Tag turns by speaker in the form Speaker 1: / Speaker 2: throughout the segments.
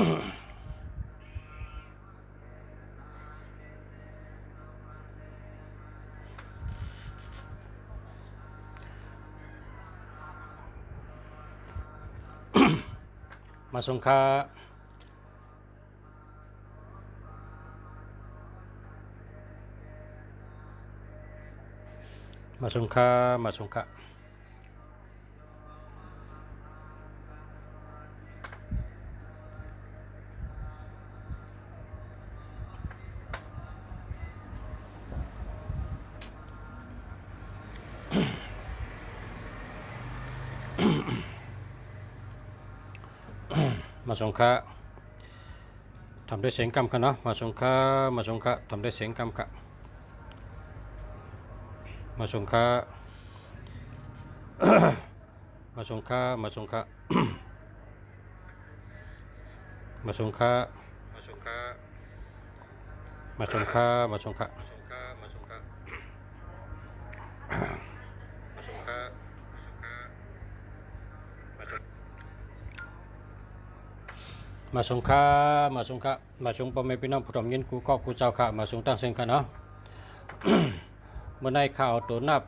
Speaker 1: มาสงค่ามาสงค่ามาสงค่ามาสงค่าทำได้เสียงกำกันเนาะมาสงค่ามาสงค่าทำได้เสียงกำกันมาสงค่ามาสงค่ามาสงค่ามาสงค่ามาสงค่ามาสงค่ามาสงค่ามาสงค่ามาสงค่ามาสงค่ามาสงค่ามาสงค่ามาสงพ่อแม่พี่น้องผู้ร่วมยินกูก็กูเจ้าข้ามาสงตั้งเสียงกันเนาะ เมื่อในข่าวตัวนับ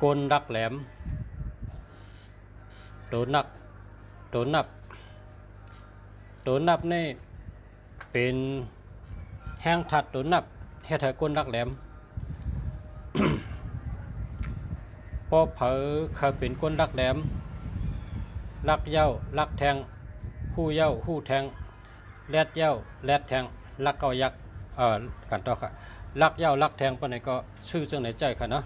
Speaker 1: กลดักแหลมตัวนับนี่เป็นแห้งถัดตัวนับเฮ็ดให้กลดักแหลม พอเผอเคยเป็นกลดักแหลมลักเย้าลักแทงหู้เย้าหู้แทงแลดเย้าแลดแทงลักเก้ายักกันต่อค่ะลักเย้าลักแทงปานไหนก็ชื่อจังไหนใจค่ะเนาะ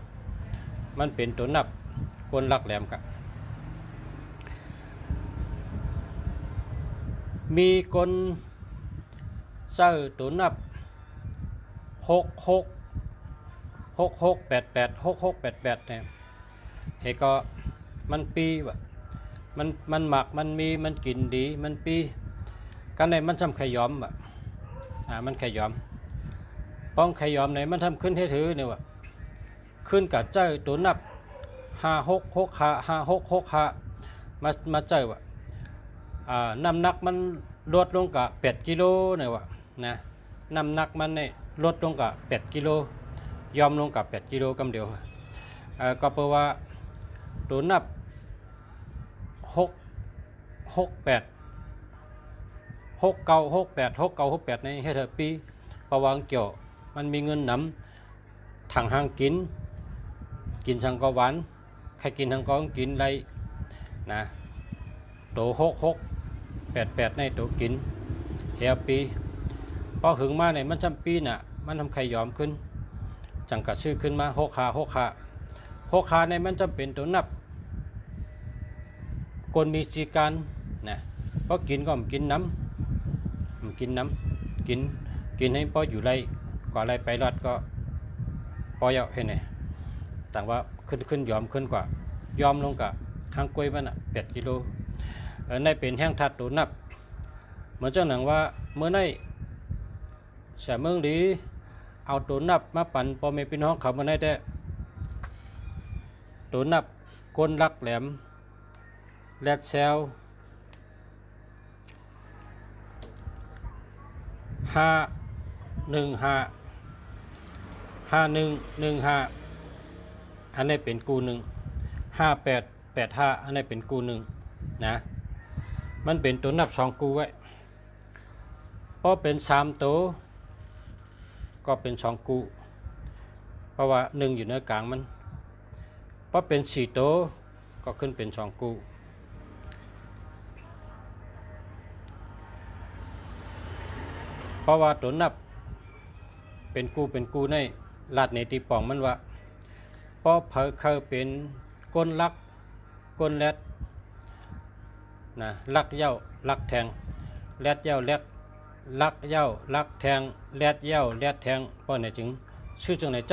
Speaker 1: มันเป็นตัวนับกลลักแหลมค่ะมีกลเซ้อตัวนับ6688เนี่ยเฮก็มันปีว่ะมันหมักมันมีมันกินดีมันปีกันในมันทำไข่ย้อมว่ะมันไข่ย้อมป้องไข่ย้อมไหนมันทำขึ้นให้ถือเนี่ยว่ะขึ้นกับเจ้าตัวนับ5665มาเจ้าว่ะน้ำหนักมันลดลงกับ8กิโลเนี่ยว่ะนะน้ำหนักมันเนี่ยลดลงกับ8กิโลยอมลงกับ8กิโลกำเดียวก็แปลว่าตัวนับ6968ในให้เธอปีประวังเกี่ยวมันมีเงินนำทางห้างกินสังกหวานใครกินทางกองกินไรนะตัว6688ในตัวกินเฮียปีพอหึงมาเนี่ยมันจำปีน่ะมันทำไข่ยอมขึ้นจังกะชื่อขึ้นมา6ขาในมันจำเป็นตัวนับคนมีสีการนะเพราะกินก็กินน้ำกินให้พออยู่ไรกว่าไรไปรอดก็พอเยาะให้เนี่ยต่างว่าขึ้นยอมขึ้นกว่ายอมลงกับห้างกล้วยมัน8กิโลในเป็นแห้งทัดตัวนับเหมือนเจ้าหนังว่าเมื่อในเสียเมืองดีเอาตัวนับมาปั่นพอไม่เป็นห้องเขามาได้แต่ตัวนับก้นลักแหลมแลดเซล5115อันนี้เป็นกูหนึ่ง5885อันนี้เป็นกูหนึ่งนะมันเป็นตัวนับ2กูไว้พอเป็น3ตัวก็เป็น2กูเพราะว่า1อยู่ในกลางมันพอเป็น4ตัวก็ขึ้นเป็น2กูเพราะว่าตัวนับเป็นกูในลาดในตีป่องมันว่าพอเผอเคยเป็นก้นลักก้นแรดนะลักเย้าลักแทงแรดเย้าแรดลักเย้าลักแทงแรดเย้าแรดแทงเพราะไหนจึงชื่อจังไหนใจ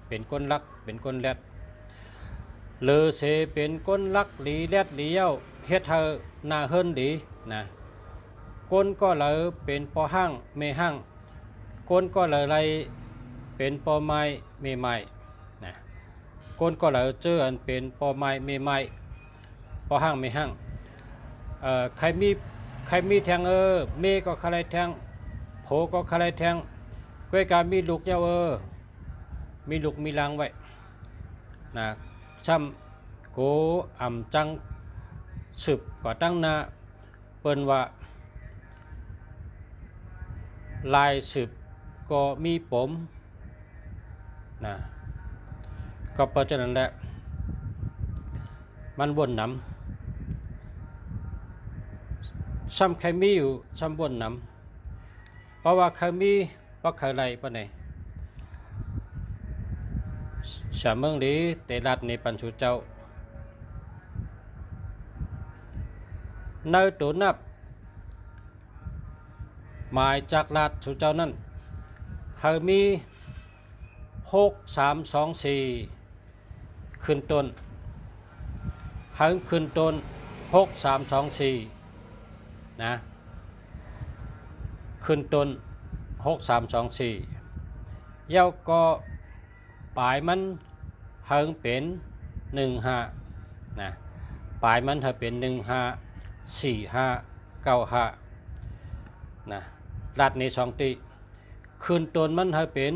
Speaker 1: เป็นก้นลักเป็นก้นแรดเลอเสเป็นก้นลักหลีแรดหลีเย้าเฮ็ดเธอหน้าเฮิรนดีนะก้นก็เลยเป็นปอห้างเมห้างก้นก็เลยไรเป็นปอไม้เมไม้นะก้นก็เลยเจออันเป็นปอไม้เมไม้ พอห้างไม่ห้างใครมีแทงเมก็ใครแทงโผก็ใครแทงก้วยการมีลูกเจ้ามีลูกมีลังไว้นะช่ำโกอ่ำจังสืบก็ตั้งนาเปิ้นว่าลายสืบก็มีผมนะก็เพราะฉะนั้นแหละมันวนน้ำซ้ำใครมีอยู่ซ้ำวนน้ำเพราะว่าใครมีเพราะใครไรปะไหนสามเมืองนี้เตลัดในปัญชุเจ้าในตัวนับหมายจากลาดสุเจ้านั้นเฮามี6324ขึ้นต้นเฮาขึ้นต้น6324นะขึ้นต้น6324เย้าก็ปลายมันเฮาเป็น15นะปลายมันเฮาเป็น154595นะลาดใน2ตีขึ้นต้นมันเฮาเป็น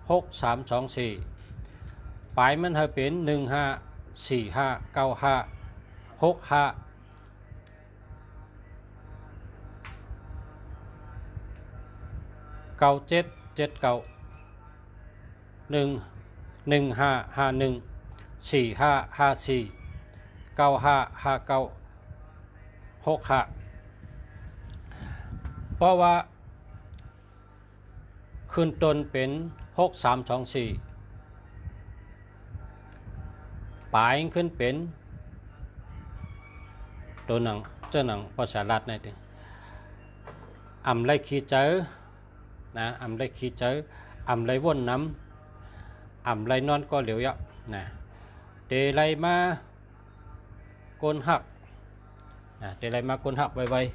Speaker 1: 6324ปลายมันเฮาเป็น15459565 9779 1551 4554 9559 65เพราะว่าขึ้นต้นเป็น6324ปลายขึ้นเป็นตัวหนังเจ้าหนังภาษาลัดนี่ถึงอำไรขี้เจอนะอำไรขี้เจออำไรวนน้ำอำไรนอนก็เหลียวยะนะเตไรมาโกนหักนะเตไรมาโกนหักไวๆ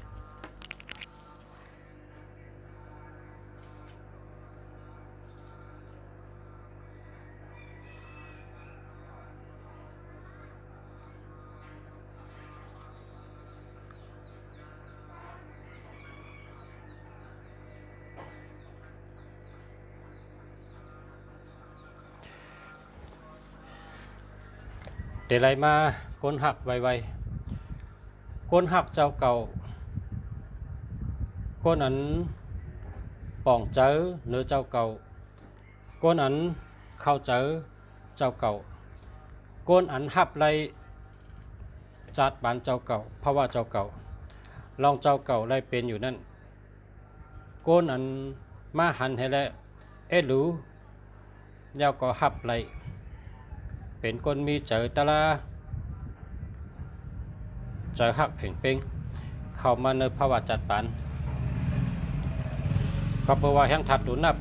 Speaker 1: เตไรมาโกนหักไวๆโกนหักเจ้าเก่าโกนอันป่องเจอเนื้อเจ้าเก่าโกนอันเข้าเจอเจ้าเก่าโกนอันหับไรจัดบานเจ้าเก่าเพราะว่าเจ้าเก่าลองเจ้าเก่าไรเป็นอยู่นั่นโกนอันมาหันให้แล้วรู้ยาวก็หับไรเป็นคนมีเจอตะลาเจอหักเพ่งเป้งเข้ามาในภาวะจัดปานก็เพราะว่าแห่งถัดดูนับ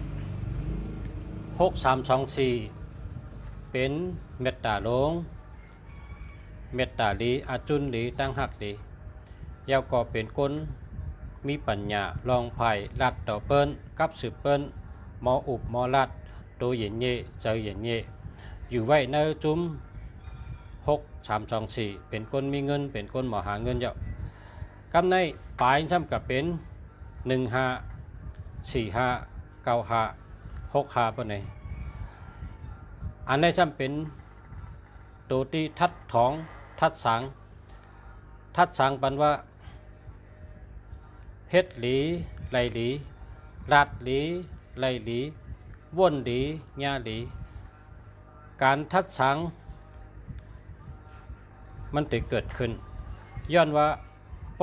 Speaker 1: 6324เป็นเมตตาลงเมตตาลีอาจุนลีตั้งหักลียาวก็เป็นคนมีปัญญาลองไผ่ลัดต่อเปิ้นกับสืบเปิ้นหมออุบหมอลัดตัวเย็นเย่เจอเย็นเย่อยู่ไว้ในจุ้ม6324เป็นคนมีเงินเป็นคนหมอหาเงินเยอะกำในปลายซ้ำกับเป็น15459565ปะไหนอันนี้ซ้ำเป็นตัวที่ทัดท้องทัดสังปันว่าเฮ็ดหลีไหลหลีลาดหลีไหลหลีว่นหลีญาหลีการทัดสังมันจะเกิดขึ้นย้อนว่าป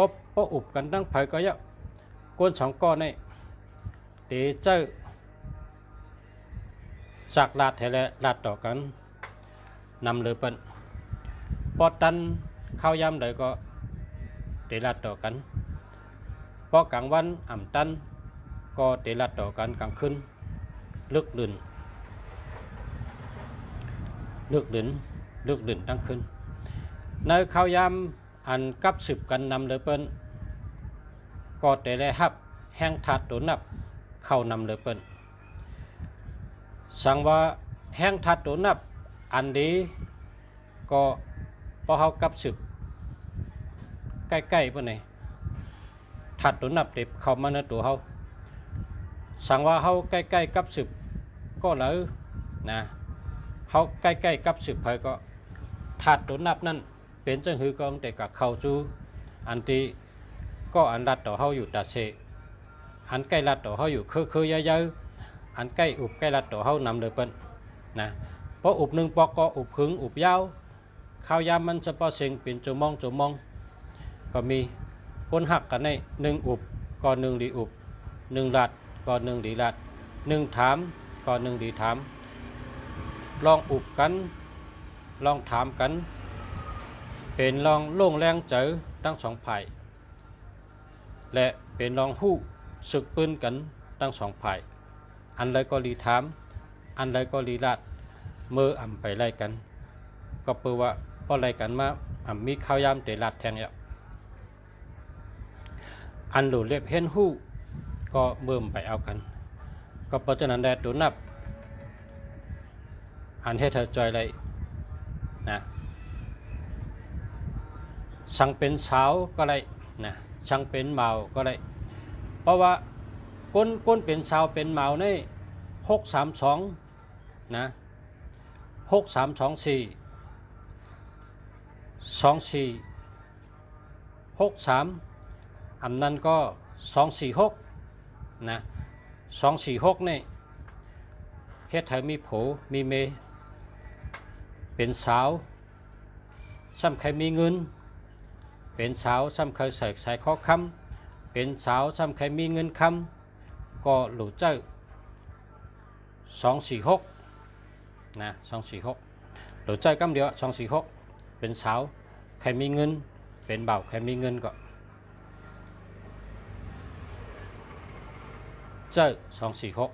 Speaker 1: อุบกันตั้งไผก็เยอะก้น2ก้อนนี่เตเจ้าจากลาดแท้และลาดต่อกันนำเลยเปิ้นปอตันข้าวยำเลยก็เตลาดต่อกันพอกลางวันอ่ำตันก็เตลาดต่อกันกลางคืนลึกลื่นตั้งคืนในข้าวยำอันกับสืบกันนำเลยเปิ้นก็เตได้ฮับแห้งถัดตัวนับเข้านำเลยเปิ้นสั่งว่าแห้งถัดตัวนับอันนี้ก็พอเขากับสืบ ใกล้ๆปะไหนถัดตัวนับเด็บเข้ามาในตัวเฮาสั่งว่าเฮาใกล้ๆกับสืบก็เลยนะเฮาใกล้ๆกับสืบเผยก็ถัดตัวนับนั่นเป็นจังหือกองแต่กับเข้าจูอันที่ก็อันรัดต่อเฮาอยู่ตาเสอันใกล้รัดต่อเฮาอยู่คือเยอะๆอันใกล้อุบใกล้รัดต่อเฮานำเลยเปิ้นนะเพราะอุบหนึ่งปอกก็อุบหึงอุบยาวข้าวยามมันจะพอเสียงเป็นจุมองก็มีคนหักกันในหนึ่งอุบก็หนึ่งดีอุบหนึ่งลัดก็หนึ่งดีลัดหนึ่งถามก็หนึ่งดีถามลองอุบกันลองถามกันเป็นลองโล่งแรงเจอทั้งสองฝ่ายและเป็นลองหู้ศึกปืนกันทั้งสองฝ่ายอันใดก็รีถามอันใดก็รีลัดเมื่ออ่ำไปไล่กันก็เปิดว่าพอไล่กันมาอ่ำมีข้าวยามเตะลัดแทงเนี่ยอันหลุดเล็บเห็นหู้ก็เบิ่มไปเอากันก็เพราะฉะนั้นแดดดูนับอันให้เธอจอยเลยนะช่างเป็นสาวก็เลยนะช่างเป็นเมาก็เลยเพราะว่าก้นเป็นสาวเป็นเมาใน632นะ6324 2463อันนั้นก็246นะ246นี่เฮ็ดให้มีโผมีเมเป็นสาวซ้ำใครมีเงินเป็นสาวซ้ำเคยใส่ข้อคำเป็นสาวซ้ำใครมีเงินคำก็หลุดเจ้า246นะ246หลุดเจ้ากำเดียว246เป็นสาวใครมีเงินเป็นบ่าวใครมีเงินก็เจ้า246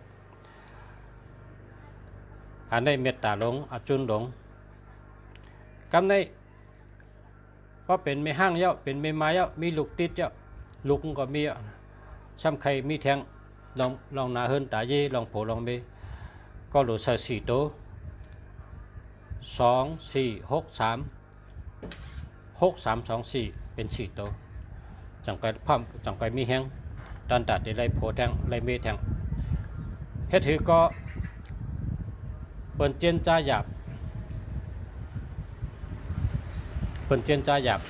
Speaker 1: อันได้เมตตาหลงอจุนหลงกำในเพราะเป็นไม่ห้างเยอะเป็นไม่ไม้เยอะมีลูกติดเยอะลูกก็มีซ้ำใครมีแทงลองนาเฮินตาเย่ลองโผลองเบก็หลุดใส่4ตัว24636324เป็น4ตัวจังไปพร้อมจังไปมีแห้งตอนตัดได้ไรโผแทงไรเมแทงเฮ็ดถือก็เปิ้นเจนจ้าหยาบเปิ้นเจนจ้าหยาบ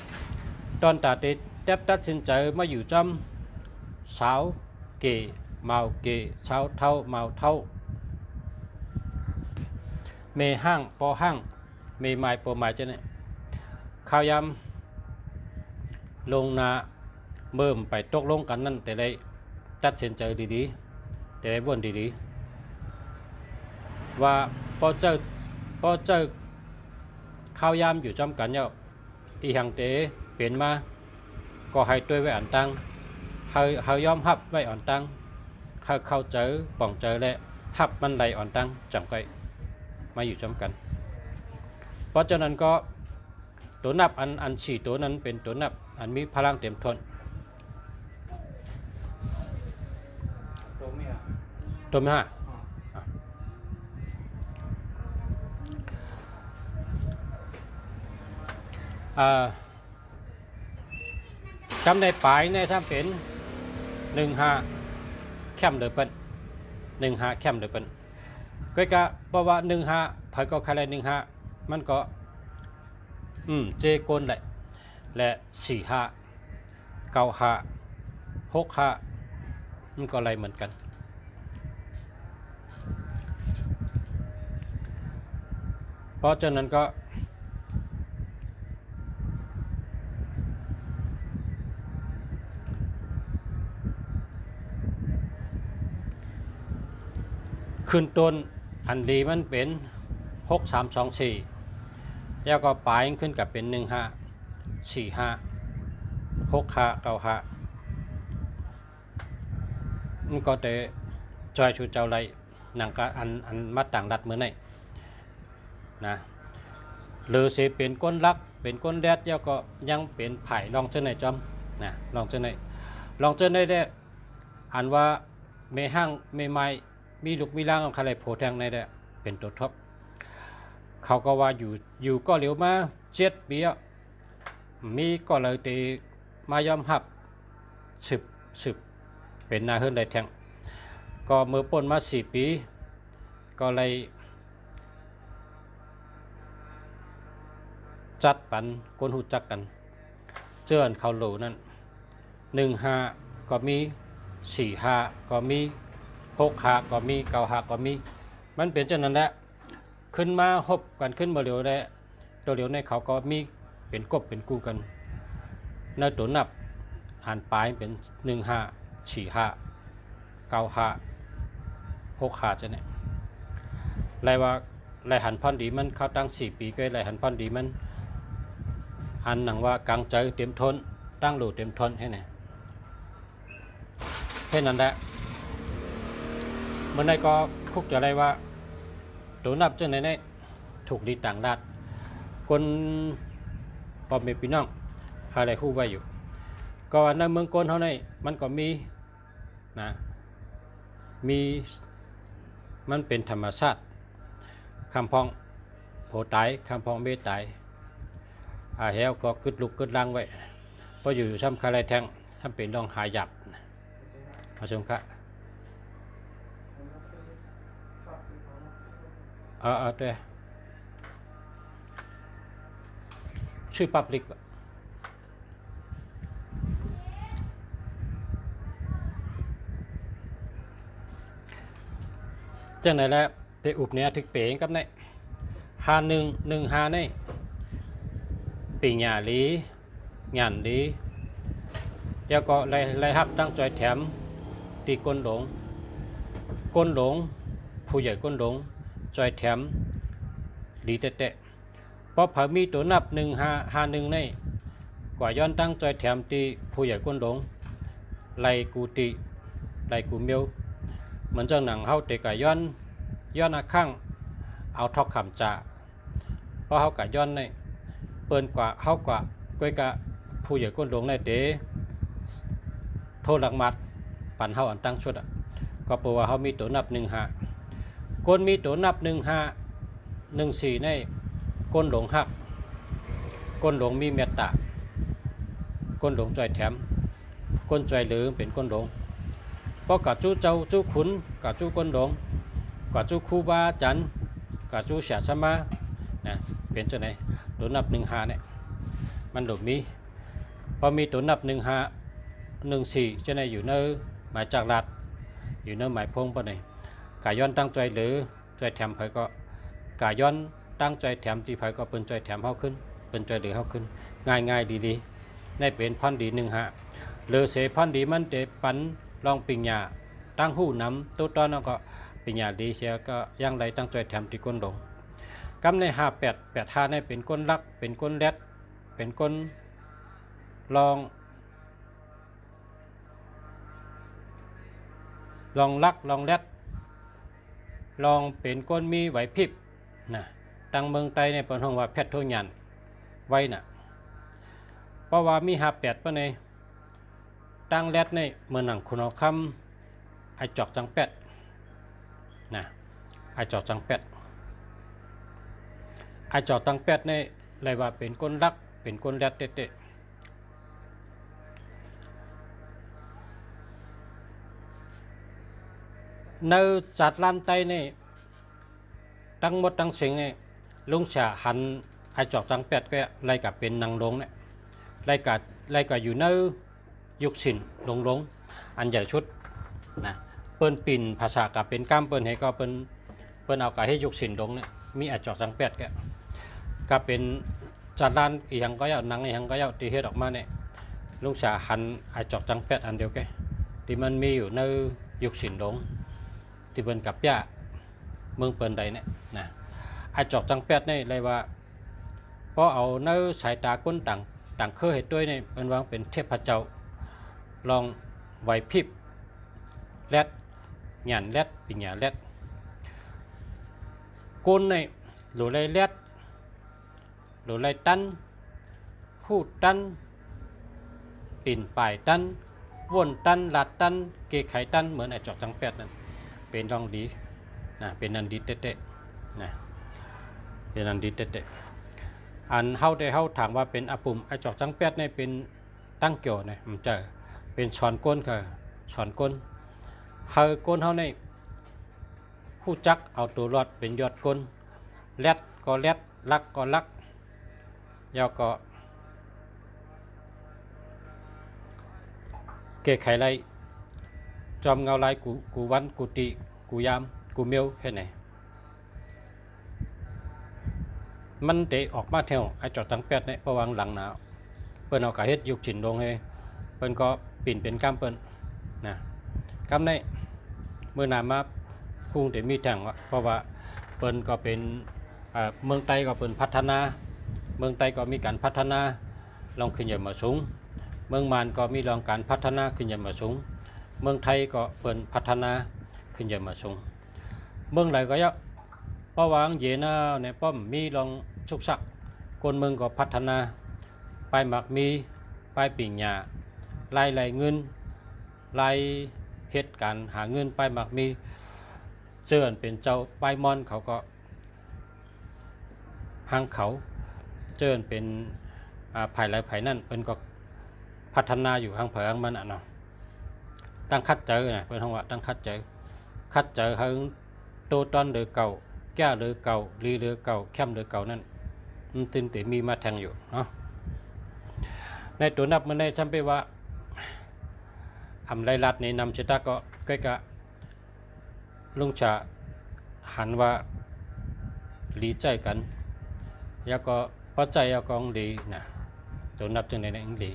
Speaker 1: ตอนตัดได้ตัดสินใจมาอยู่จำสาวเก๋เมาเก๋สาวเท่าเมาเท่าเมห้างปอห้างเมไม้ปอไม้จะเนี่ยข้าวยำลงนาเบิ่มไปตกลงกันนั่นแต่ได้ตัดสินใจดีๆแต่ได้วนดีๆว่าพอเจอข้าวยำอยู่จำกันเนาะอีหังเตเปลี่ยนมาก็ให้ตัวไว้อ่านตังให้ยอมฮับไว้อ่อนตังให้เข้าเจอป่องเจอและฮับมันไหลอ่อนตังจังไกมาอยู่จำกันเพราะฉะนั้นก็ตัวนับอัน4ตัวนั้นเป็นตัวนับอันมีพลังเต็มทนตัวไม่ฮะจำในปลายในถ้าเป็น15แคมเดือเป็น15แคมเดือเป็นก็กะเพราะว่า15เผยก็ใครเลย15มันก็เจโกนแหละและ45 95 65มันก็อะไรเหมือนกันเพราะฉะนั้นก็ขึ้นต้นอันดีมันเป็น6324แล้วก็ปลายขึ้นกับเป็น15 45 65 95มันก็แต่จอยชูเจ้าไรหนังก็อันมาต่างรัดเมื่อไหร่นะหรือสิเป็นก้นรักเป็นก้นแดดแล้วก็ยังเป็นไผ่ลองเจอในจอมนะลองเจอในได้อันว่าเมห้างเมไม้มีลูกมีร่างของใครโผล่แทงในได้เป็นตัวท็อปเขาก็ว่าอยู่ก็เหลียวมา7 ปีมีก็เลยตี มายอมรับสืบเป็นนาเฮือนได้แทงก็เมื่อป่นมา4 ปีก็เลยจัดปันคนหูจักกันเจือนเขาโหลนั่น15ก็มี45ก็มี65ก็มี95ก็มีมันเป็นจังนั้นแหละขึ้นมาฮบกันขึ้นมาเร็วได้ตัวเร็วในเขาก็มีเป็นกบเป็นกูกันในตัวนับหันปลายเป็น15 45 95 65จะเนี่ยไรว่าไรหันพันดีมันเขาตั้ง4 ปีก็ไรหันพันดีมันอันหนังว่ากลางใจเต็มทนตั้งโหลเต็มทนให้ไหนแค่นั้นแหละเมื่อไรก็คุกจะไรว่าตัวนับจังไหนเนี่ยถูกดีต่างราดคนปอมเมปีน้องอะไรคู่ไว้อยู่ก็ในเมืองกนเขาเนี่ยมันก็มีนะมีมันเป็นธรรมชาติคำพองโผตายคำพองเมตายเฮลก็กึดลุกกึดลังไว้เพราะอยู่ซ้ำคาไรแทงถ้าเป็นน้องหาหยับมาชมครับด้วยชื่อปับลิกจังไหนแล้วแต่อุบเนี่ยถึกเป๋งกับเนี่ย5115เนี่ยปีหญ้าลีงานลีแล้วก็ไล่ฮับตั้งใจแถมตีก้นหลงผู้ใหญ่ก้นหลงจอยแถมลีเตะเพราะผามีตัวนับ1551เนี่ยกว่าย้อนตั้งใจแถมตีผู้ใหญ่ก้นหลงไล่กูตีไล่กูเมียวเหมือนเจ้าหนังเฮาเตะกะย้อนอาข้างเอาทอกคำจ่าเพราะเฮากะย้อนในเปิ้นกว่าเฮากว่าก้อยกะผู้ใหญ่ก้นหลงในเตะโทษหลักมัดปั่นเฮาอันตั้งชุดก็เพราะว่าเฮามีตัวนับ15คนมีตัวนับ1514ในก้นหลงหักก้นหลงมีเมตตาก้นหลงจอยแถมก้นจอยเหลือเป็นก้นหลงเพราะกะจู้เจ้าจู้ขุนกะจู้ก้นหลงกะจู้คูบาจันกะจู้เสียชมานะเป็นจังไหนตัวนับ15เนี่ยมันหลบมีพอมีตัวนับ1514จังไหนอยู่ในหมายจากรัดอยู่ในหมายพงปะไหนกะย้อนตั้งใจหรือจอยแถมไผก็กะย้อนตั้งใจแถมที่ไผก็เป็นจอยแถมเฮาขึ้นเป็นจอยเหลือเฮาขึ้นง่ายดีได้เป็นพันดี15หรือเสพันดีมันเตปันลองปิญญาตั้งหู้น้ำตัวตอนนั้นก็ปิญญาดีเสียก็ยังไรตั้งใจแถมที่ก้นหลงกำใน5885ในเป็นก้นลักเป็นก้นแรดเป็นก้นลองลักลองแรดลองเป็นก้นมีไหวพริบนะตั้งเมืองไตในปนห้องว่าแพทย์โทยันไว้น่ะเพราะว่ามี58ปะในตั้งแรดในเมืองหนังคุณเอาคำไอจอกจังแปดนะไอจอกจังแปดไอจอกจังแปดในอะไรว่าเป็นก้นรักเป็นก้นแรดเตะในจัดลานไตในตั้งหมดตั้งเสียงในลุงฉาหันไอจอกจังแปดก็อะไรกับเป็นนางลงเนี่ยอะไรกับอยู่ในยุคสินลงอันใหญ่ชุดนะเปิ้นปิ่นภาษากับเป็นก้ามเปิ้นให้ก็เปิ้นเอากับให้ยุคสินลงเนี่ยมีอาจอกจังแปดก็เป็นจัดร้านอีหยังก็ยาวนังอีหยังก็ยาวที่เฮ็ดออกมาเนี่ยลุงฉาหันอาจอกจังแปดอันเดียวกันที่มันมีอยู่ในยุคสินลงที่เปิ้นกับย่าเมืองเปิ้นใดเนี่ยนะอาจอกจังแปดเนี่ยเลยว่าเพราะเอาในสายตาคนต่างเคยเห็นด้วยเนี่ยเป็นว่าเป็นเทพเจ้าลองไหวพริบแรดหยันแรดปิญญาแรดก้นในหลุไลแรดหลุไลตันพูดตันปิ่นป่ายตันวนตันหลัดตันเกไขตันเหมือนไอจอกจังแปดนั่นเป็นรองดีนะเป็นนันดีเตะนะเป็นนันดีเตะอันเฮาได้เฮาถามว่าเป็นอาปุ่มไอจอกจังแปดเนี่ยเป็น ตั้งเกี่ยวเนี่ยมันจะเป็นช้อนก้นค่ะช้อนก้นเฮาก้นเฮาในผู้จักเอาตัวรอดเป็นยอดก้นแลดก็แลดลักก็ลักยาวก็เกะไขไรจอมเงาลายกูวันกูติกูยามกูเมียวเฮ็ดไหนมันเตะออกมาแถวไอจอดตั้งแปดเนี่ยประวังหลังหนาวเปิ้นเอากะเฮ็ดยุกจินลงให้เปิ้นก็ปิ่นเป็นกำเปิ้นนะกำในเมื่อนามาพุ่งแต่มีแทงเพราะว่าเปิ้นก็เป็นเมืองไต้ก็เปิ้นพัฒนาเมืองไต้ก็มีการพัฒนาลองขึ้นใหญ่มาสูงเมืองมานก็มีลองการพัฒนาขึ้นใหญ่มาสูงเมืองไทยก็เปิ้นพัฒนาขึ้นใหญ่มาสูงเมืองไหนก็เยอะเพราะวางเยนาเนี่ยป้อมมีลองชุกสักคนเมืองก็พัฒนาไปหมักมีไปปิ่งหญ้าลายเงินลายเหตุการหาเงินไปหมักมีเจิญเป็นเจ้าไปมอนเขาก็หางเขาเจิญเป็นภายไรภายนั่นเป็นก็พัฒนาอยู่หางเผงมันเนาะตั้งคัดเจอเนี่ยเป็นห้องว่าตั้งคัดเจอหางโตตอนเดือเก่าแก้เดือเก่าลีเดือเก่าแคมเดือเก่านั่นมันตึงแต่มีมาแทงอยู่เนาะในตัวนับมันได้จำไปว่าไรลัดในนำชิตาก็ใกล้กับลุงจะหันว่าหลีใจกันแล้วก็ปัจจัยเอากองดีนะตัวนับจึงในอังกฤษ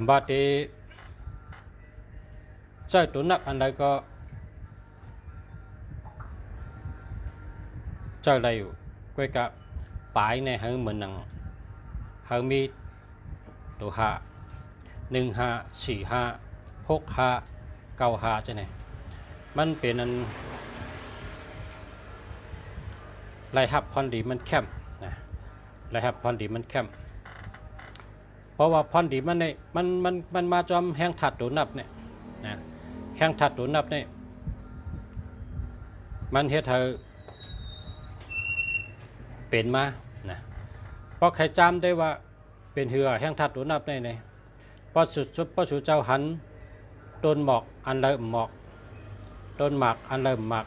Speaker 1: บาดใจตัวนับอันใดก็ใจอะไรอยู่ใกล้กับปลายในหางเหมือนหนังหางมีตัวหา15 45 65 95จะไหนมันเป็นอันรายหับพรดีมันแคมนะรายหับพรดีมันแคมเพราะว่าพรดีมันเนี่ยมันมาจอมแห้งถัดตัวนับเนี่ยนะแห้งถัดตัวนับเนี่ยมันเฮ็ดให้เป็นมานะเพราะใครจำได้ว่าเป็นเหือแห้งถัดตัวนับได้เนี่ยพอสุเจ้าหันต้นหมอกอันเริ่มหมอกต้นหมากอันเริ่มหมาก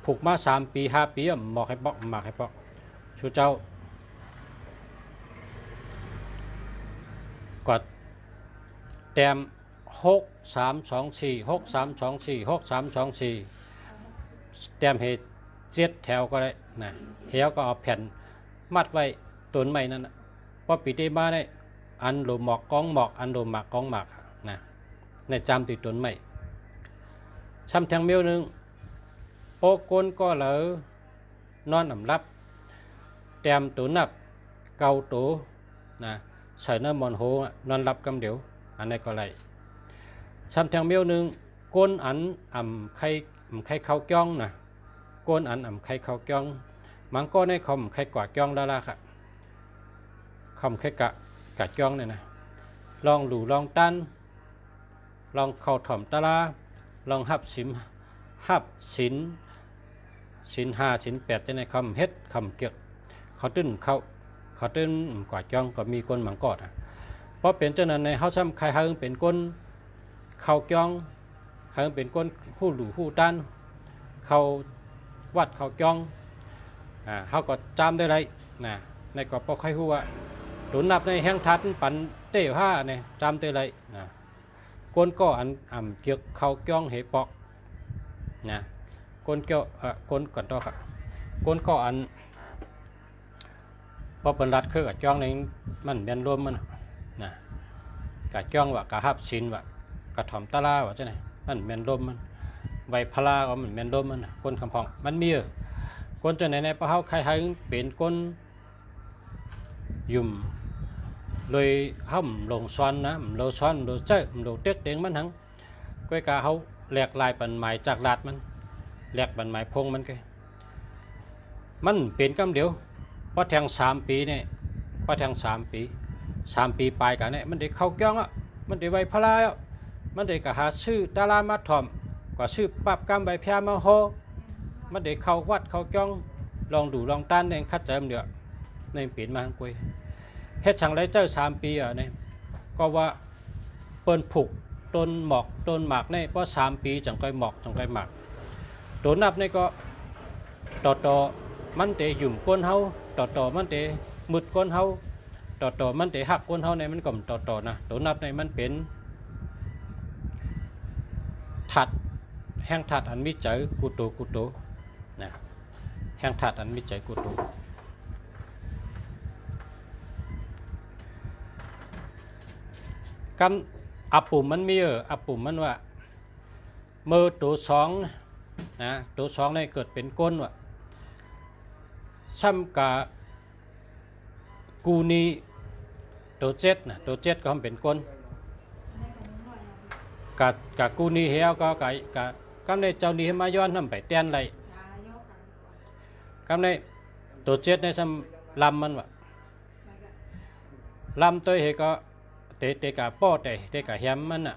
Speaker 1: ผูกมา3 ปี 5 ปีหมอกให้ปอกหมากให้ปอกสุเจ้ากดแต้ม6 3 2 4 6 3 2 4 6 3 2 4แต้มให้7 แถวก็ได้นะแถวก็เอาแผ่นมัดไว้ต้นไม้นั่นนะพอปีได้มาได้อันโลหมอกกองหมอกอันโลหมากกองหมากนะในจำติดต้นไม้ช้ำแทงเมียวนึงโอ้กนก็เหลอนอนอ่ำรับแต้มตัวนับเกาตัวนะใส่เนื้อมอนโหนอนรับกำเดียวอันนี้ก็ไรช้ำแทงเมียวนึงก้นอันอ่ำไข่เข้าจ้องนะก้นอันอ่ำไข่เข้าจ้องมันก็ในคอมไข่กว่าจ้องแล้วล่ะค่ะคอมไข่กะจ้องเนี่ยนะลองหลู่ลองตันลองเข้าถ่อมตะลาลองหับสิน5 สิน 8จะในคำเฮ็ดคำเกี่ยวเขาตื้นกว่าจ้องก็มีคนหมังกอดเพราะเป็นเจ้านั้นในเขาซ้ำใครเฮงเป็นก้นเข้าจ้องเฮงเป็นก้นผู้หลู่ผู้ตันเขาวัดเขาจ้องเขาก็จำได้ไรนะในก็พอใครหัวตุนนับในแห้งทัดปันเต้ผ้าเนี่ยจำได้ไรนะก้นก็อันเกี่ยวเขาจ้องเหปอกนะก้นเกี่ยวก้นก่อนต่อครับก้นก็อันพอเป็นรัดคือกับจ้องในมันเป็นรวมมันนะกับจ้องว่ากะหับชินว่ากะถ่อมตะลาว่าจะไหนมันเป็นรวมมันใบพลาก็มันเป็นรวมมันก้นคำพองมันมีก้นจะไหนในพระเขาใครเป็นก้นยุ่มเลยห้ามลงซ้อนนะโลซ้อนโลเจ้โลเต็กเต็งมันทั้งก้อยกาเขาแหลกลายปันหมายจากลาดมันแหลกปันหมายพงมันก็มันเป็นกำเดียวพอแทง3 ปีเนี่ยพอแทง3 ปีปลายกันเนี่ยมันได้เข้าจ้องอ่ะมันได้ใบพลายอ่ะมันได้กะหาชื่อตาลามาถ่อมกว่าชื่อปับกำใบพยามาโฮมันได้เข้าวัดเข้าจ้องลองดูลองต้านเองคัดเจิมเดียว ในปีนมากุยเฮ็ดช่างไรเจ้า3 ปีอ่ะเนี่ยก็ว่าเปิ้นผูกต้นหมอกต้นหมากในเพราะ3 ปีจังก้อยหมอกจังก้อยหมากตัวนับนี่ก็ต่อมันเตหยุ่มก้นเฮาต่อมันเตมุดก้นเฮาต่อมันเตหักก้นเฮาในมันก็ต่อนะตัวนับในมันเป็นถัดแห้งถัดอันมีใจกุโตนะแห้งถัดอันมีใจกุโตกำอับปุ่มมันมีอับปุ่มมันว่ามือตัว2นะตัว2ในเกิดเป็นก้นว่ะซ้ำกับกูนี้ตัว7นะตัว7ก็เป็นก้นกับกูนี้เหี่ยวก็กำในเจ้านี้มาย้อนทำไปเตียนไรกำในตัว7ในซ้ำลำมันว่ะลำตัวเหก็เตะกับป้อเตะกับแฮมมันอ่ะ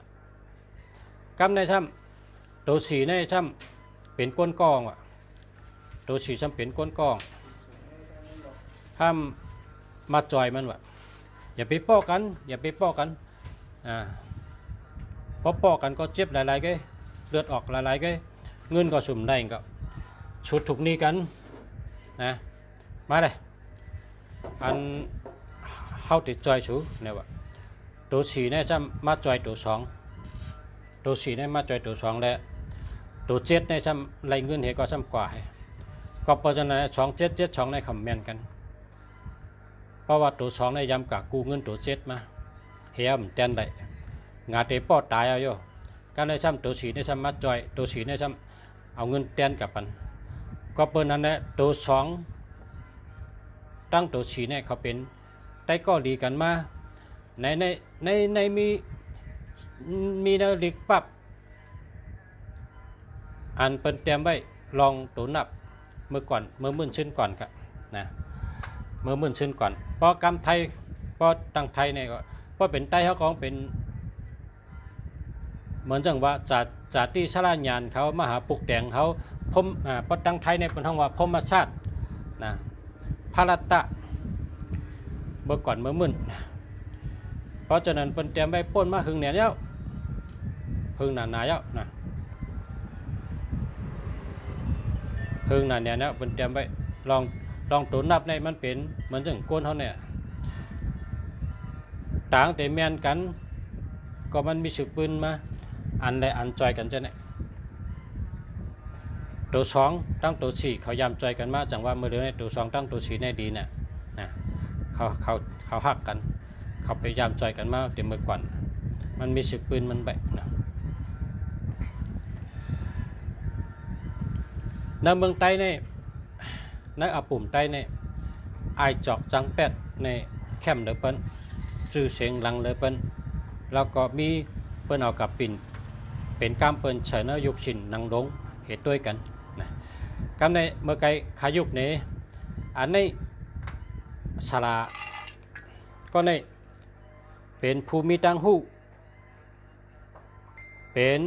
Speaker 1: กำในซ้ำตัว4ในซ้ำเป็นก้นกองว่ะตัว4ซ้ำเป็นก้นกองห้ามมาจอยมันว่ะอย่าไปป้อกันเพราะป้อกันก็เจ็บหลายๆก็เลือดออกหลายๆก็เงินก็สุ่มได้ก็ชุดถูกนี้กันนะมาเลยอันเฮาติดจอยสูเนี่ยว่ะตัว4เนี่ยจะมาจอยตัว4เนี่ยมาจอยตัว2แล้วตัว7เนี่ยจะไรเงินเหก็ซ้ำกว่าก็เพราะฉะนั้น2 7 2ในคำแมนกันเพราะว่าตัว2ในย้ำกับกู้เงินตัว7มาเฮียมเต้นได้งาเตปอดตายเอาโยการในซ้ำตัว4ในซ้ำมาจอยตัว4ในซ้ำเอาเงินเต้นกับมันก็เปิดนั้นแหละตัว2ตั้งตัว4เนี่ยเขาเป็นได้ก็ดีกันมาในมีแนวลิกปั๊บอันเป็นเตรียมไว้ลองตัวนับเมื่อมื่นชิ้นก่อนครับนะเมื่อมื่นชิ้นก่อนพอกำไทยพอตั้งไทยเนี่ยก็พอเป็นไต้เขาของเป็นเหมือนจังว่าจากที่ชาลาญานเขามหาปุกแดงเขาพมพอตั้งไทยในเป็นท้องว่าพมชาตินะพารัตตะเมื่อก่อนเมื่อมื่นเพราะฉะนั้นเป็นเตรียมไว้ป้นมาหึงเนี่ยเย้าหึงหนาเย้านะหึงหนาเนี่ยเป็นเตรียมไว้ลองตัวนับในมันเป็นเหมือนจังก้นเขาเนี่ยต่างแต่แมนกันก็มันมีสึกปืนมาอันใดอันจอยกันจะเนี่ยตัว2ตั้งตัว4เขายามจอยกันมาจังว่าเมื่อเดือนในตัว2ตั้งตัว4ในดีเนี่ยนะเขาหักกันเขาพยายามจอยกันมาเดี๋ยวเมื่อก่อนมันมีสึกปืนมันแบบนะในเมืองใต้เนี่ยในอาปุ่มใต้เนี่ยไอจอกจังแปดในแคมป์เลเปิ้ลจื้อเสียงหลังเลเปิ้ลแล้วก็มีเปิ้ลเอากับปิ่นเป็นกามเปิ้ลเฉยเนยุกชินนังดงเหตุด้วยกันนะกามในเมื่อไกลขายุกเนี่ยอันในสาราก็ในเป็นภูมิตังหูเป็น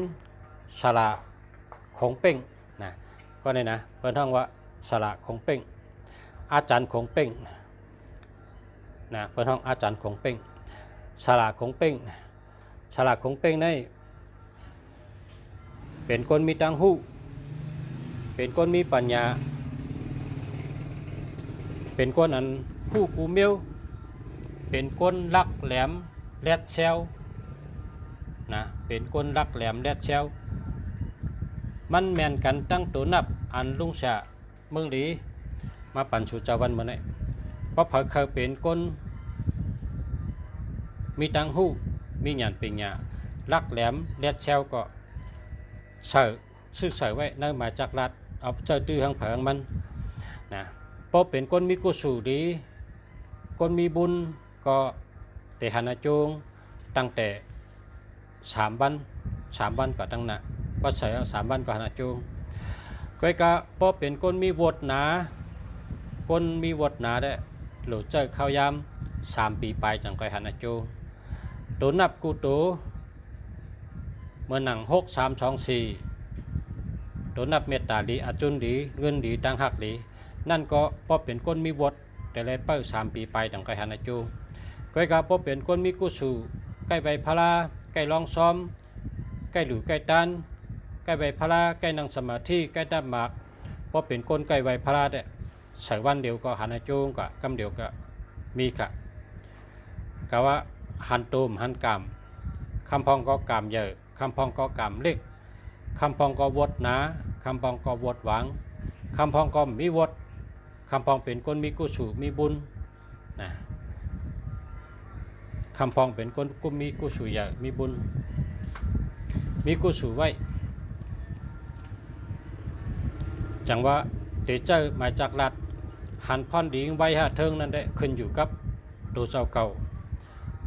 Speaker 1: สาราของเป้งนะก็ในนะเปิ้นท่องว่าสาราของเป้งอาจารย์ของเป้งนะเปิ้นท่องอาจารย์ของเป้งสาราของเป้งในเป็นคนมีตังหูเป็นคนมีปัญญาเป็นคนอันผู้กูเมียวเป็นคนลักแหลมแรดเซลนะเป็นคนลักแหลมแรดเซลมันแมนกันตั้งตัวนับอันลุงชาเมืองดีมาปั่นชูจาวันมาเนี่ยเพราะเผยเคยเป็นคนมีตังหูมีหยานเป็นหยาลักแหลมแรดเซลก็ซื้อใส่ไว้ในหมายจักรัดเอาเจอตื้อหางเผงมันนะเพราะเป็นคนมีกุศลดีคนมีบุญก็แต่หันจงตั้งแต่3 วันก็ตั้งนะเพราะใส่3 วันก็หันจงก็เพราะเป็นคนมีวดหนาได้หลุดเจอข้าวยาม3 ปีไปจังก็หันจงตัวนับกูตัวเมื่อหนัง6 3 2 4ตัวนับเมตตาดีอาจุนดีเงินดีตั้งหักดีนั่นก็เพราะเป็นคนมีวด แต่เลยเปิ้3 ปีไปดังไกหันจูก้อยกาพบเป็นคนมีกุศลใกล้ใบพลาใกล้ลองซ้อมใกล้หลู่ใกล้ตันใกล้ใบพลาใกล้นั่งสมาธิใกล้ดับหมากพบเป็นคนใกล้ใบพลาเนี่ยใส่วันเดียวก็หันจูก็กำเดียวก็มีค่ะกะว่าหันตูมหันกามคำพองก็กามเยอะคำพองก็กามเล็กคำพองก็วดหนาคำพองก็วดหวังคำพองก็มีวดคำพองเป็นคนมีกุศลมีบุญนะคำพองเป็นคนกุมีกุศลเยอะมีบุญมีกุศลไว้จังว่าเตเจอมาจากลัดหันพอนดีไว้หาเทิงนั่นได้ขึ้นอยู่กับตัวเจ้าเก่า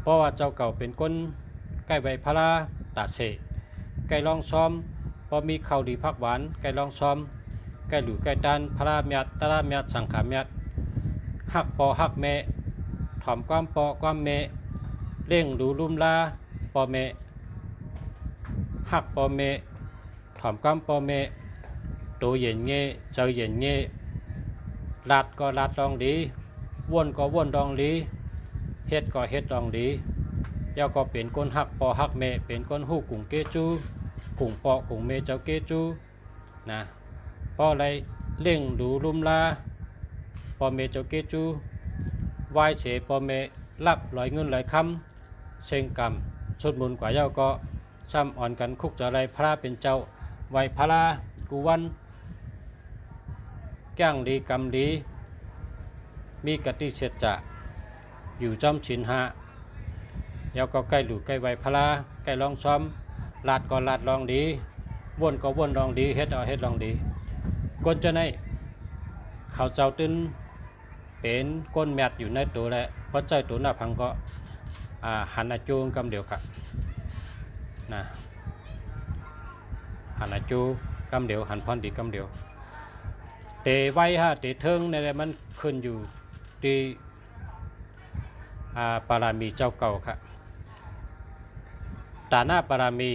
Speaker 1: เพราะว่าเจ้าเก่าเป็นคนใกล้ใบพลาตาเสใกล้ลองซ้อมพอมีข้าวดีพักหวานใกล้ลองซ้อมใกล้หลู่ใกล้ดันพลาเมียดตะลาเมียดสังขาเมียดหักปอหักเมถ่อมความปอความเมเร่งดูลุ่มลาปอเมหักปอเมถ่อมความปอเมตัวเย็นเงี้ยเจอเย็นเงี้ยลัดก็ลัดลองดีวนก็วนลองดีเฮ็ดก็เฮ็ดลองดียาก็เป็นคนหักปอหักเมเป็นคนหู้กุ่งเกจูกุ่งปอกุ่งเมเจ้าเกจูนะพออะไรเล่งดูลุมลาปอเมเจ้าเกจูวายเสปอเมรับลอยเงินลอยคำเชิงกรรมชุดมุนกว่าเย้าก็ซ้ำอ่อนกันคุกจะไรพระเป็นเจ้าไวพระกุวันแก้งดีกรรมดีมีกติเสจจะอยู่จอมฉินหาเย้าก็ใกล้หลู่ใกล้ไวพระใกล้ลองซ้อมลาดก็ลาดลองดีวนก็วนลองดีเฮ็ดเอาเฮ็ดลองดีก้นจะในเขาเจ้าตื้นเป็นก้นแมดอยู่ในตัวแหละเพราะใจตัวหน้าพังก็หันอาจูกำเดียวกับนะหันอาจูกำเดียวหันพรดีกำเดียวเตไว้ฮะเตเทิงในมันขึ้นอยู่ที่ปารามีเจ้าเก่าค่ะตาหน้าปารามี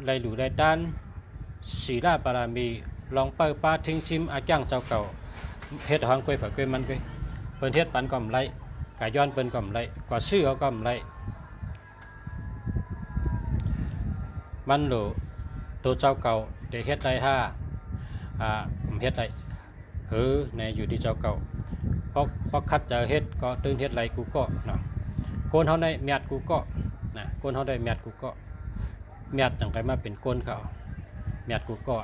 Speaker 1: ไรหลู่ไรด้านศีลาปารามีลองเปิดปาทิ้งชิมอาจ้างเจ้าเก่าเฮ็ดหางกล้วยผักกล้วยมันกล้วยเปิ้นเฮ็ดปันก่อมไรกาย้อนเปิ้นก่อมไรกว่าซื้อเอาก่อมไรมันหลู่ตัวเจ้าเก่าเด็กเฮ็ดไรห้าเฮ็ดไรในอยู่ที่เจ้าเก่าพอคัดเจอเฮ็ดก็ตื่นเฮ็ดไรกูก็เนาะโกนเฮาได้เมียดกูก็นะโกนเฮาได้เมียดกูก็เมียดจังไกมาเป็นโกนเขาเมียดกูก็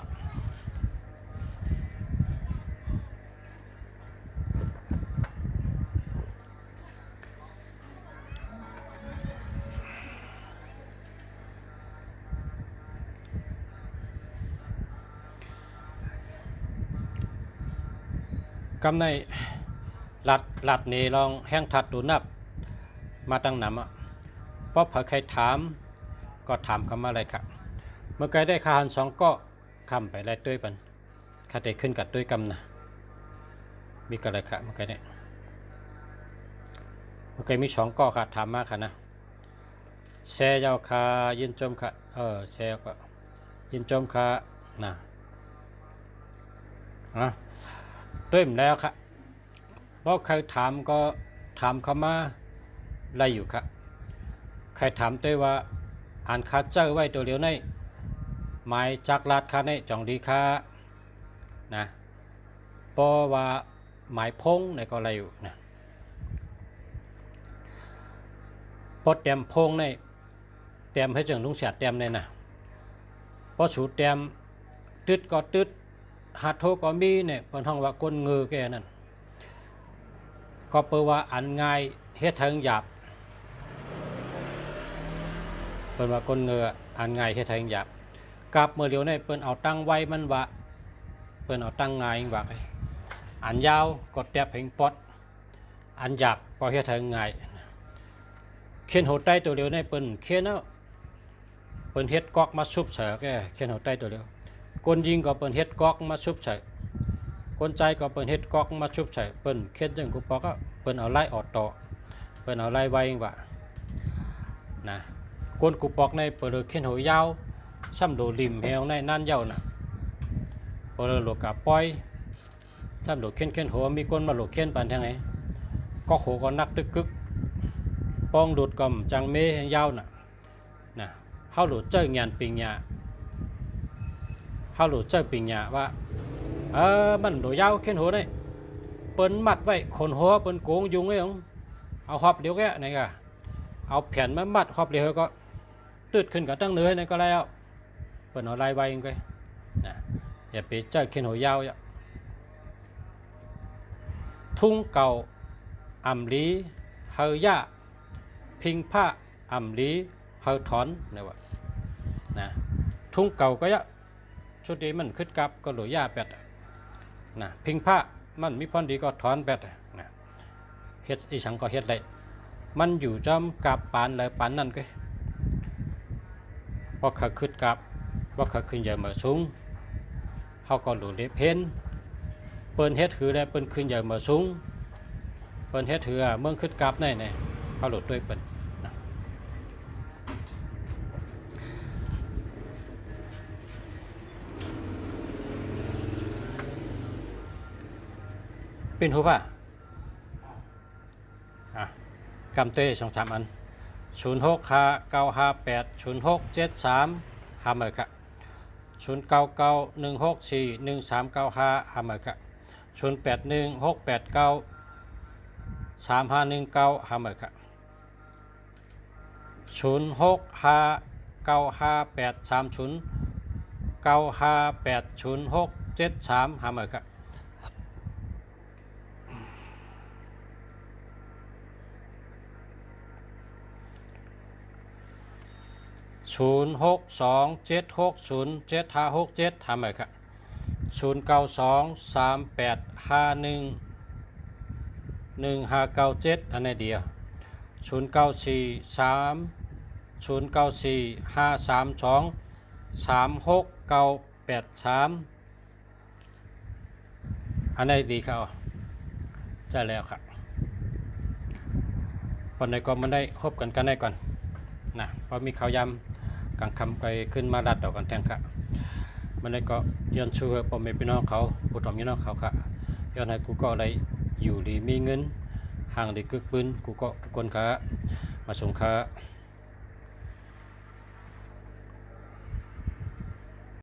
Speaker 1: กำในหลัดนี่ลองแห้งถัดดูนับมาตั้งหนำเพราะเผื่อใครถามก็ถามคำอะไรครับเมื่อไกลได้คาหัน2ก็คำไปไล่ด้วยปันคาได้ขึ้นกัดด้วยกำนะมีกันอะไรครับเมื่อไกลเนี่ยเมื่อไกลมี2ก็ค่ะถามมากค่ะนะแชร์ยาวคายินจมค่ะแชร์ก็ยินจมค่ะนะด้วยมแล้วครับเพราะใครถามก็ถามเข้ามาไล่อยู่ครับใครถามด้วยว่าอ่านคาเจอไว้ตัวเดียวในหมายจากลาดคาในจ่องดีค่านะเพราะว่าหมายพงในก็อะไรอยู่นะพอเต็มพงในเต็มให้จังลุงเสียเต็มเลยนะพอสูดเต็มตึดก็ตึดหาโทก็มีเนี่ยเป็นห้องว่าก้นเงือแกนั่นก็เปิดว่าอันง่ายเฮ็ดเทิงหยาบเปิดว่าก้นเงืออันง่ายเฮ็ดเทิงหยาบกับเมื่อเดียวเนี่ยเปิดเอาตั้งไว้มันว่าเปิดเอาตั้งง่ายว่าอันยาวก็แตบเพ่งปอดอันหยาบก็เฮ็ดเทิงง่ายเขียนหัวใต้ตัวเดียวเนี่ยเปิดเขียนเอาเปิดเฮ็ดกอกมาซุบเสือแกเขียนหัวใต้ตัวเดียวคนยิงก็เปิดเฮ็ดกอกมาชุบใส่คนใจก็เปิดเฮ็ดกอกมาชุบใส่เปิดเข็ดจังกูปอกก็เปิดเอาไล่ออดต่อเปิดเอาไล่ไว้ว่านะคนกูปอกในเปิดเข็นหัวยาวซ้ำโดริมแหวในนั่นยาวน่ะเปิดโลกาปอยซ้ำโดเข็นหัวมีคนมาโลกเข็นปานทางไหน ก็โหก็นักตึกกึกปองดูดกำจังเมยาวน่ะนะเฮาหลุดเจองานปิงญาเฮาหลุดเจอปิงญาว่ามันโดยาวเข็นหัวได้เปิ้นมัดไว้คนหัวเปิ้นโกงยุงไอ้หงเอาหอบเดียวแกนี่ก็เอาแผ่นมามัดหอบเดียวก็ตืดขึ้นกับตั้งเนื้อนี่ก็แล้วเปิ้นเอาลายไว้เองก็นะอย่าไปเจอเข็นหัวยาวอย่าทุ่งเก่าอ่ำลีเฮย่าพิงผ้าอ่ำลีเฮถอนนี่ว่านะทุ่งเก่าก็ยะชุดนี้มันขึ้นกับก็หลุยย่าแปดนะพิงผ้ามันมีพรดีก็ถอนแปดนะเฮ็ดอีสังก็เฮ็ดได้มันอยู่จำกับปานเลยปานนั่นก็พอเขาขึ้นกับว่าเขาขึ้นใหญ่มาสูงเขาก็หลุดเล็บเพนเปิ้นเฮ็ดคือได้เปิ้นขึ้นใหญ่มาสูงเปิ้นเฮ็ดคือเมืองขึ้นกับในเนี่ยเขาหลุดด้วยเปิ้นนะเป็นหูป่ะกำเต้2-3อัน0659580673หาเมกะ0991641395หาเมกะ0816893519หาเมกะ0659583095800673หาเมกะ0627607567ทำไมครับ0923851157อันนี้เดียว094305323683อันนี้ดีครับใช่แล้วครับวันไหนก็มันได้พบกันได้ก่อนนะพอมีข่าวยำกังคำไปขึ้นมาดัดต่อกันแทงค่ะมันได้ก็ย้อนช่วยพ่อแม่พี่น้องเขาผู้ทำพี่น้องเขาค่ะย้อนให้กูก็ได้อยู่ดีมีเงินห่างได้กึกปืนกูก็คนค่ะมาส่งค่ะ